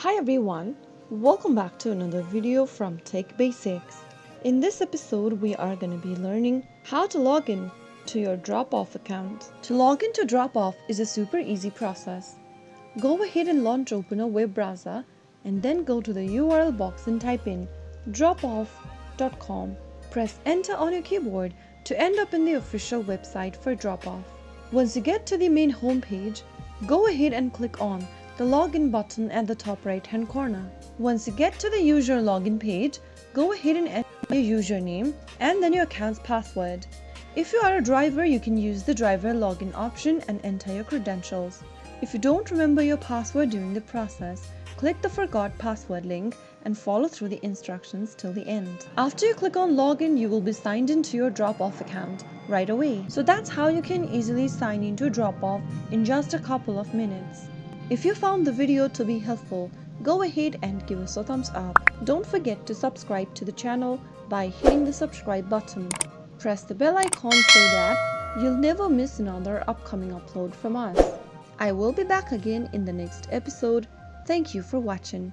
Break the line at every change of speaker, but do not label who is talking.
Hi everyone, welcome back to another video from Tech Basics. In this episode, we are going to be learning how to log in to your Dropoff account. To log into Dropoff is a super easy process. Go ahead and launch open a web browser and then go to the URL box and type in dropoff.com. Press enter on your keyboard to end up in the official website for Dropoff. Once you get to the main homepage, go ahead and click on the login button at the top right hand corner. Once you get to the user login page, go ahead and enter your username and then your account's password. If you are a driver, you can use the driver login option and enter your credentials. If you don't remember your password during the process, click the forgot password link and follow through the instructions till the end. After you click on login, you will be signed into your Dropoff account right away. So that's how you can easily sign into Dropoff in just a couple of minutes. If you found the video to be helpful, go ahead and give us a thumbs up. Don't forget to subscribe to the channel by hitting the subscribe button. Press the bell icon so that you'll never miss another upcoming upload from us. I will be back again in the next episode. Thank you for watching.